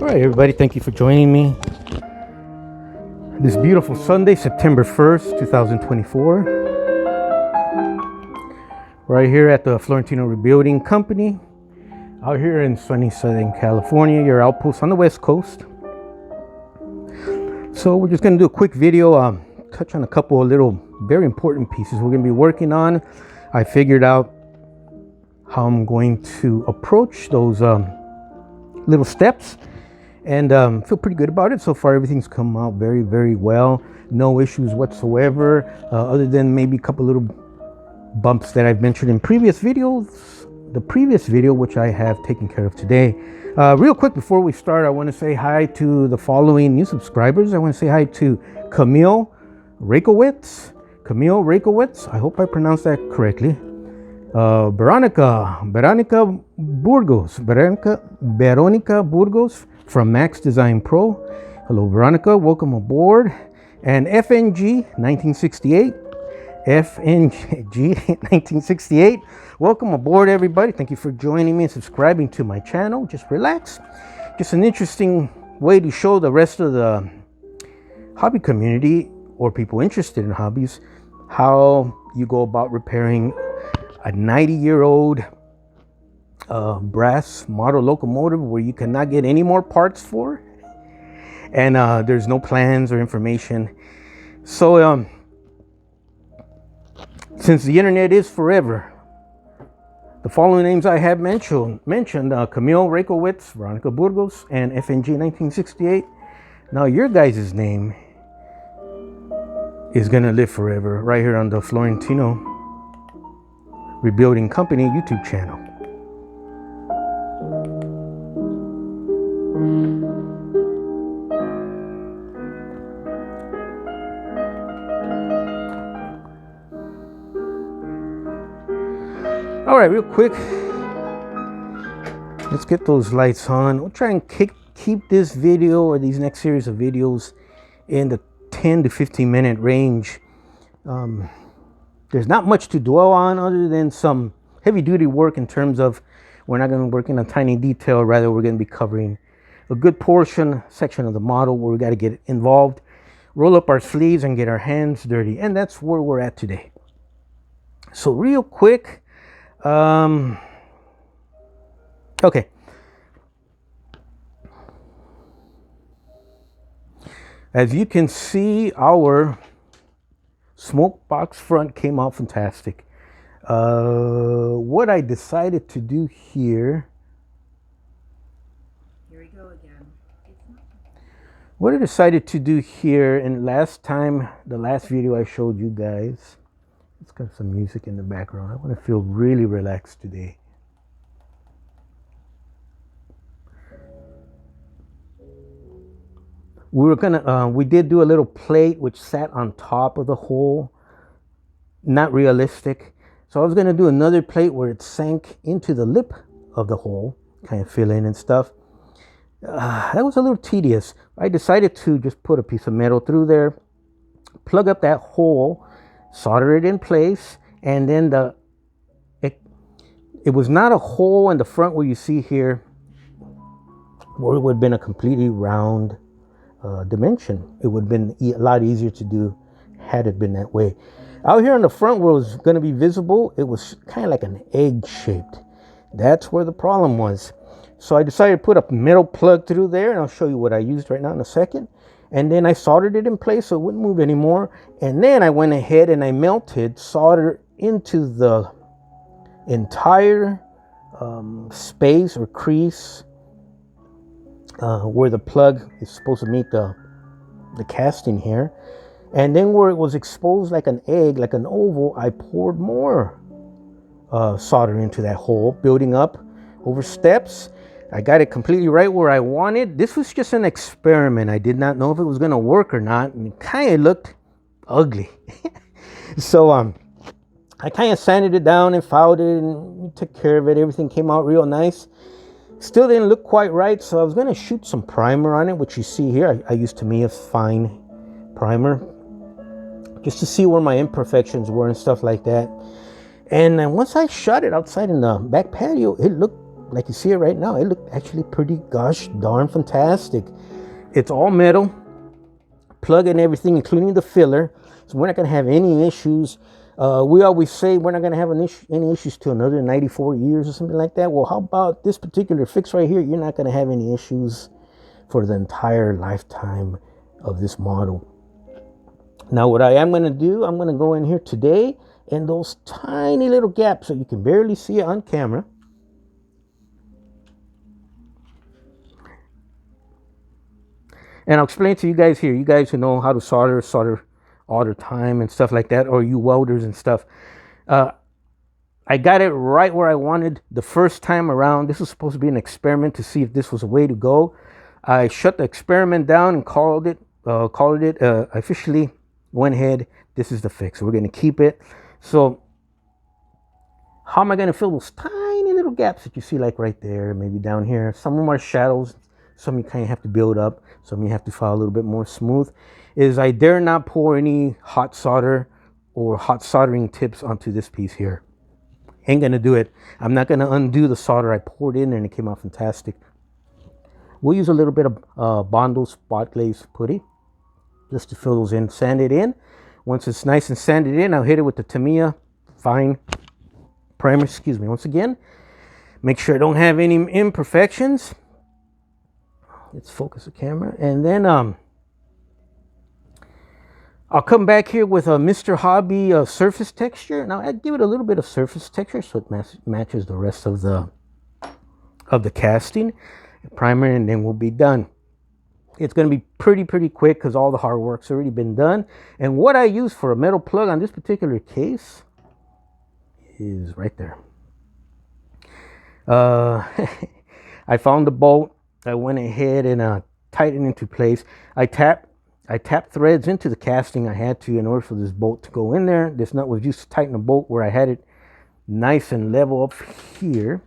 All right, everybody, thank you for joining me this beautiful Sunday, September 1st, 2024. Right here at the Florentino Rebuilding Company, out here in sunny Southern California, your outpost on the West Coast. So we're just going to do a quick video, touch on a couple of little very important pieces we're going to be working on. I figured out how I'm going to approach those little steps, and feel pretty good about it. So far, everything's come out very, very well. No issues whatsoever, other than maybe a couple little bumps that I've mentioned in previous videos. The previous video, which I have taken care of today. Real quick before we start, I want to say hi to the following new subscribers. I want to say hi to Camille Rakowitz. I hope I pronounced that correctly. Veronica Burgos from Max Design Pro. Hello, Veronica, welcome aboard. And FNG 1968, welcome aboard, everybody. Thank you for joining me and subscribing to my channel. Just relax. Just an interesting way to show the rest of the hobby community or people interested in hobbies how you go about repairing a 90-year-old brass model locomotive where you cannot get any more parts for, and there's no plans or information. So since the internet is forever, the following names I have mentioned Camille Rakowitz, Veronica Burgos, and FNG 1968. Now your guys' name is gonna live forever right here on the Florentino Rebuilding Company YouTube channel. All right, real quick, let's get those lights on. We'll try and keep this video or these next series of videos in the 10 to 15 minute range. There's not much to dwell on other than some heavy duty work in terms of we're not going to be working on tiny detail. Rather, we're going to be covering a good section of the model where we got to get involved, roll up our sleeves and get our hands dirty. And that's where we're at today. So real quick, okay. As you can see, our smoke box front came out fantastic. What I decided to do here. Here we go again. What I decided to do here, and the last video I showed you guys, it's got some music in the background. I want to feel really relaxed today. We did do a little plate which sat on top of the hole. Not realistic. So I was gonna do another plate where it sank into the lip of the hole, kind of fill in and stuff. That was a little tedious. I decided to just put a piece of metal through there, plug up that hole, solder it in place, and then it was not a hole in the front where you see here, where it would have been a completely round dimension. It would have been a lot easier to do had it been that way. Out here on the front where it was going to be visible, it was kind of like an egg shaped. That's where the problem was. So I decided to put a metal plug through there, and I'll show you what I used right now in a second. And then I soldered it in place so it wouldn't move anymore. And then I went ahead and I melted solder into the entire space or crease where the plug is supposed to meet the casting here. And then where it was exposed like an egg, like an oval, I poured more solder into that hole, building up over steps. I got it completely right where I wanted. This was just an experiment. I did not know if it was going to work or not, and it kind of looked ugly. So I kind of sanded it down and filed it and took care of it. Everything came out real nice. Still didn't look quite right, so I was going to shoot some primer on it, which you see here. I used Tamiya's fine primer just to see where my imperfections were and stuff like that. And then once I shot it outside in the back patio, it looked like you see it right now, it looked actually pretty gosh darn fantastic. It's all metal, plug and everything, including the filler. So we're not going to have any issues. We always say we're not going to have any issues to another 94 years or something like that. Well, how about this particular fix right here? You're not going to have any issues for the entire lifetime of this model. Now, what I am going to do, I'm going to go in here today, and those tiny little gaps that you can barely see it on camera, and I'll explain to you guys here, you guys who know how to solder all the time and stuff like that, or you welders and stuff. I got it right where I wanted the first time around. This was supposed to be an experiment to see if this was a way to go. I shut the experiment down and called it. Officially went ahead. This is the fix. We're going to keep it. So how am I going to fill those tiny little gaps that you see, like right there, maybe down here? Some of them are shadows. Some you kind of have to build up. Some you have to file a little bit more smooth. Is I dare not pour any hot solder or hot soldering tips onto this piece here. Ain't going to do it. I'm not going to undo the solder I poured in there, and it came out fantastic. We'll use a little bit of Bondo spot glaze putty just to fill those in, sand it in. Once it's nice and sanded in, I'll hit it with the Tamiya fine primer, excuse me, once again. Make sure I don't have any imperfections. Let's focus the camera. And then I'll come back here with a Mr. Hobby surface texture. Now I give it a little bit of surface texture so it matches the rest of the casting. Primer, and then we'll be done. It's going to be pretty quick because all the hard work's already been done. And what I use for a metal plug on this particular case is right there. I found the bolt. I went ahead and tightened into place. I tapped threads into the casting. I had to in order for this bolt to go in there. This nut was used to tighten the bolt where I had it nice and level up here.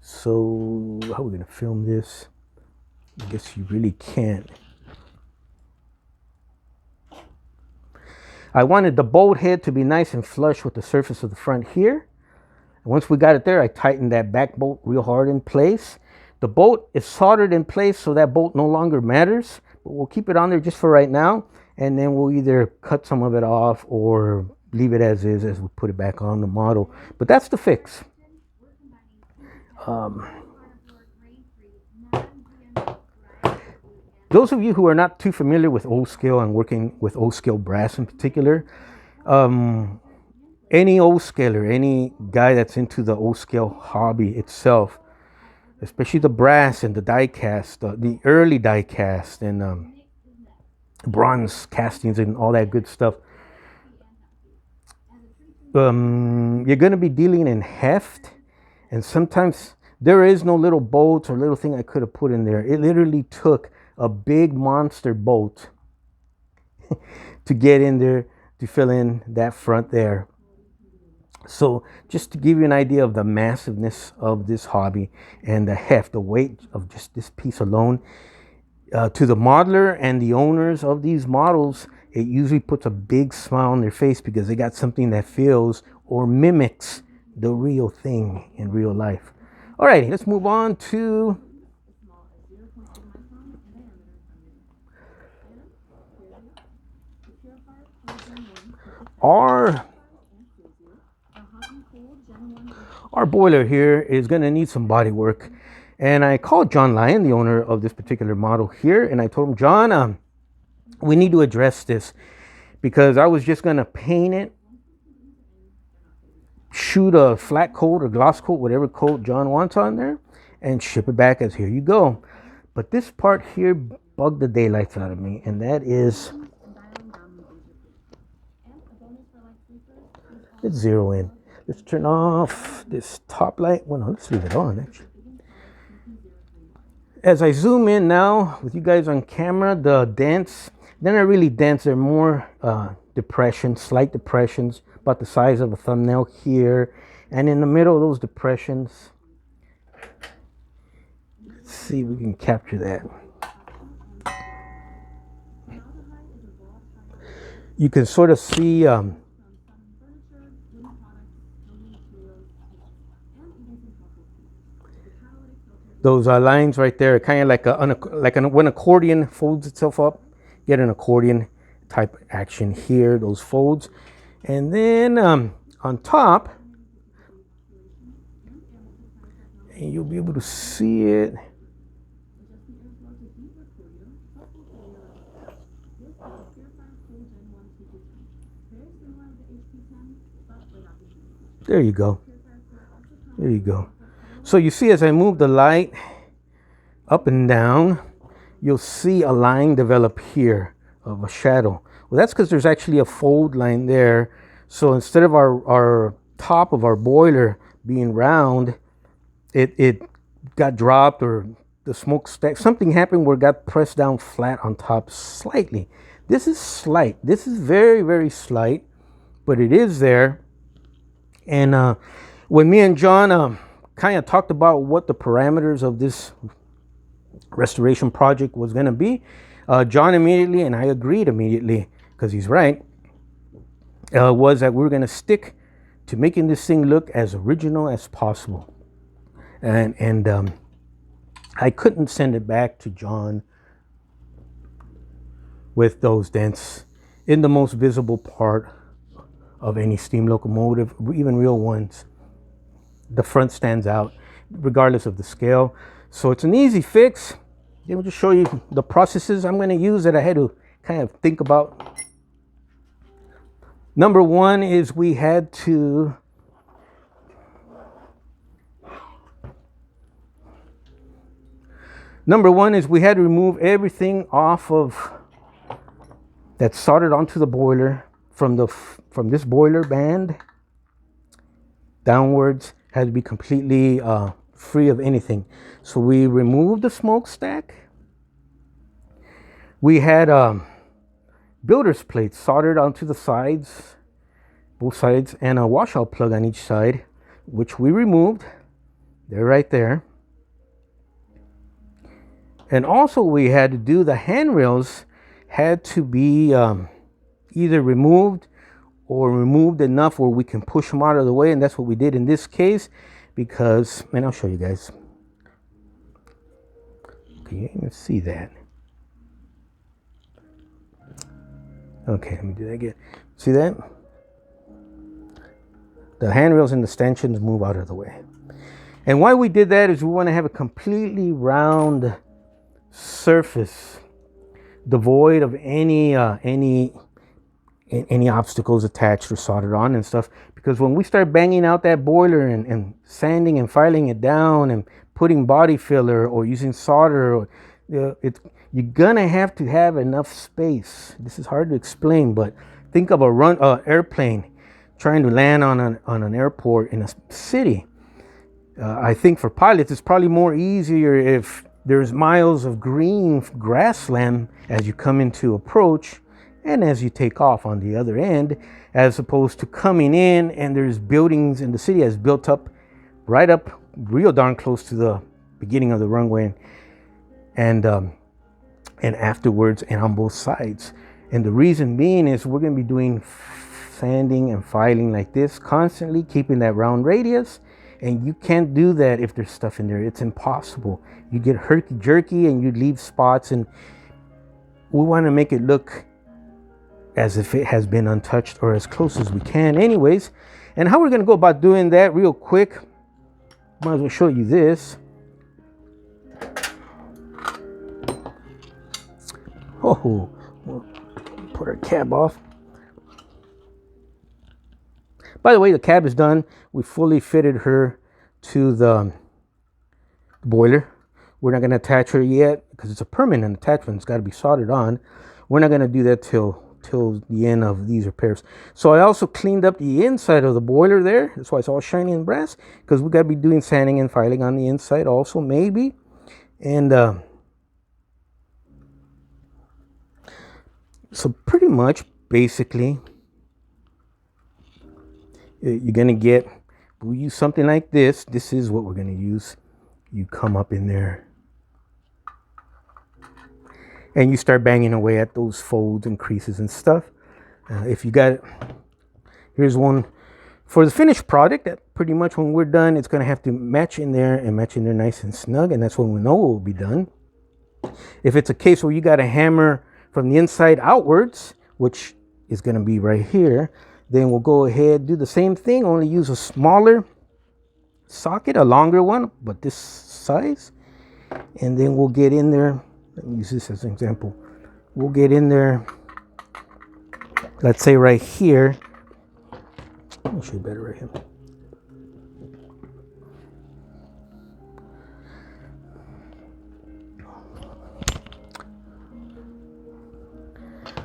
So how are we going to film this? I guess you really can't. I wanted the bolt head to be nice and flush with the surface of the front here. And once we got it there, I tightened that back bolt real hard in place. The bolt is soldered in place, so that bolt no longer matters. But we'll keep it on there just for right now. And then we'll either cut some of it off or leave it as is as we put it back on the model. But that's the fix. Those of you who are not too familiar with O-scale and working with O-scale brass in particular, any O-scaler, any guy that's into the O-scale hobby itself, especially the brass and the die cast, the early die cast and bronze castings and all that good stuff, you're going to be dealing in heft. And sometimes there is no little bolts or little thing I could have put in there. It literally took a big monster bolt to get in there to fill in that front there. So just to give you an idea of the massiveness of this hobby and the heft, the weight of just this piece alone, to the modeler and the owners of these models, it usually puts a big smile on their face because they got something that feels or mimics the real thing in real life. All right, let's move on to our boiler here is going to need some body work. And I called John Lyon, the owner of this particular model here, and I told him, John, we need to address this because I was just going to paint it, shoot a flat coat or gloss coat, whatever coat John wants on there, and ship it back as here you go. But this part here bugged the daylights out of me, and that is, let's zero in. Let's turn off this top light. Well, no, let's leave it on actually. As I zoom in now with you guys on camera, the dents, they're not really dents, they're more depressions, slight depressions, about the size of a thumbnail here. And in the middle of those depressions, let's see if we can capture that. You can sort of see Those lines right there, kind of like when accordion folds itself up. Get an accordion type action here, those folds. And then on top, and you'll be able to see it. There you go. There you go. So you see, as I move the light up and down, you'll see a line develop here of a shadow. Well, that's because there's actually a fold line there. So instead of our top of our boiler being round, it got dropped, or the smokestack, something happened where it got pressed down flat on top slightly. This is slight. This is very, very slight, but it is there. And when me and John kind of talked about what the parameters of this restoration project was going to be, John immediately, and I agreed immediately because he's right, was that we were going to stick to making this thing look as original as possible. And I couldn't send it back to John with those dents in the most visible part of any steam locomotive, even real ones. The front stands out regardless of the scale. So it's an easy fix. Let me just show you the processes I'm going to use that I had to kind of think about. Number one is we had to remove everything off of that's soldered onto the boiler from this boiler band downwards. Had to be completely free of anything. So we removed the smokestack. We had builder's plates soldered onto the sides, both sides, and a washout plug on each side, which we removed. They're right there. And also we had to do the handrails, had to be either removed or removed enough where we can push them out of the way. And that's what we did in this case, because, and I'll show you guys. Can you even see that? Okay, let me do that again. See that? The handrails and the stanchions move out of the way. And why we did that is we want to have a completely round surface, devoid of any obstacles attached or soldered on and stuff. Because when we start banging out that boiler and sanding and filing it down and putting body filler or using solder, you're gonna have to have enough space. This is hard to explain, but think of a airplane trying to land on an airport in a city. I think for pilots, it's probably more easier if there's miles of green grassland as you come into approach and as you take off on the other end, as opposed to coming in and there's buildings, and the city has built up right up real darn close to the beginning of the runway and afterwards and on both sides. And the reason being is we're going to be doing sanding and filing like this constantly, keeping that round radius. And you can't do that if there's stuff in there. It's impossible. You get herky-jerky and you leave spots, and we want to make it look as if it has been untouched or as close as we can anyways. And how we're going to go about doing that real quick, might as well show you this. Oh, we'll put our cab off. By the way, the cab is done. We fully fitted her to the boiler. We're not going to attach her yet because it's a permanent attachment. It's got to be soldered on. We're not going to do that till the end of these repairs. So I also cleaned up the inside of the boiler there. That's why it's all shiny and brass, because we got to be doing sanding and filing on the inside also, maybe. And so pretty much, basically, you're going to get, we'll use something like this. This is what we're going to use. You come up in there and you start banging away at those folds and creases and stuff. If you got, here's one For the finished product, that pretty much when we're done, it's going to have to match in there and match in there nice and snug, and that's when we know it will be done. If it's a case where you got to hammer from the inside outwards, which is going to be right here, then we'll go ahead, do the same thing, only use a smaller socket, a longer one, but this size, and then we'll get in there. Let me use this as an example. We'll get in there, let's say right here. Let me show you better right here.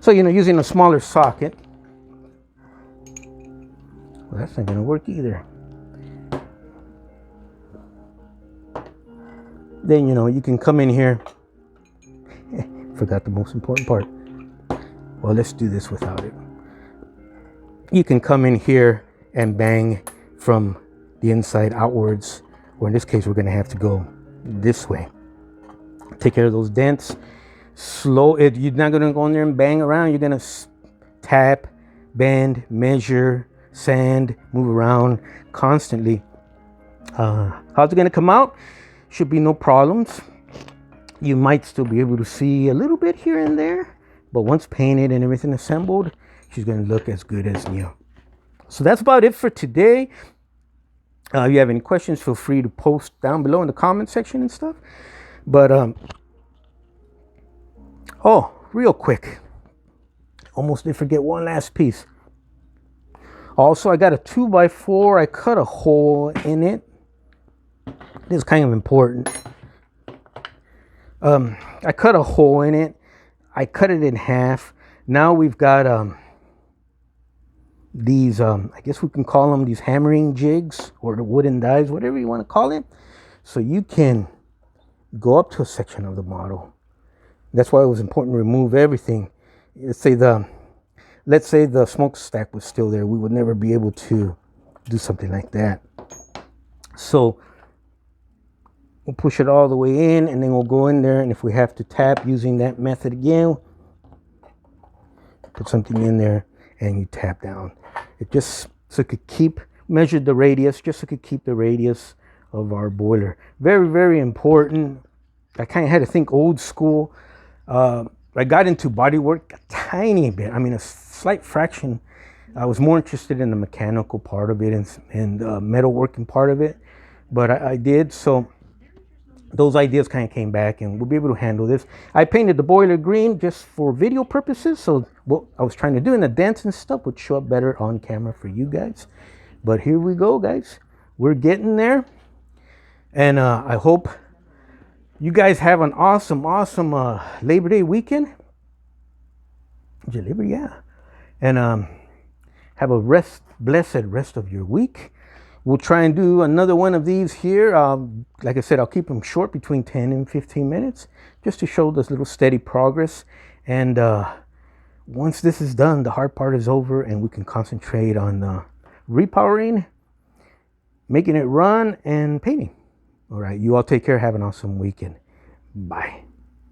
So, using a smaller socket, well, that's not going to work either. Then, you can come in here. Forgot the most important part. Well, let's do this without it. You can come in here and bang from the inside outwards, or in this case, we're going to have to go this way. Take care of those dents. Slow it. You're not going to go in there and bang around. You're going to tap, bend, measure, sand, move around constantly. How's it going to come out? Should be no problems. You might still be able to see a little bit here and there, but once painted and everything assembled, she's going to look as good as new. So that's about it for today. If you have any questions, feel free to post down below in the comment section and stuff. But oh, real quick, almost did forget one last piece. Also, I got a 2x4. I cut a hole in it. This is kind of important. I cut a hole in it. I cut it in half. Now we've got these, I guess we can call them these hammering jigs or the wooden dies, whatever you want to call it. So you can go up to a section of the model. That's why it was important to remove everything. Let's say the smokestack was still there. We would never be able to do something like that. So we'll push it all the way in, and then we'll go in there, and if we have to tap using that method again, put something in there and you tap down. It just so it could keep, measured the radius, just so it could keep the radius of our boiler. Very, very important. I kind of had to think old school. I got into bodywork a tiny bit. I mean, a slight fraction. I was more interested in the mechanical part of it and metalworking part of it, but I did. So those ideas kind of came back, and we'll be able to handle this. I painted the boiler green just for video purposes, so what I was trying to do in the dents and stuff would show up better on camera for you guys. But here we go, guys. We're getting there, and I hope you guys have an awesome Labor Day weekend. Is it Labor? Yeah. And have a blessed rest of your week. We'll try and do another one of these here. Like I said, I'll keep them short, between 10 and 15 minutes, just to show this little steady progress. And once this is done, the hard part is over, and we can concentrate on repowering, making it run, and painting. All right, you all take care. Have an awesome weekend. Bye.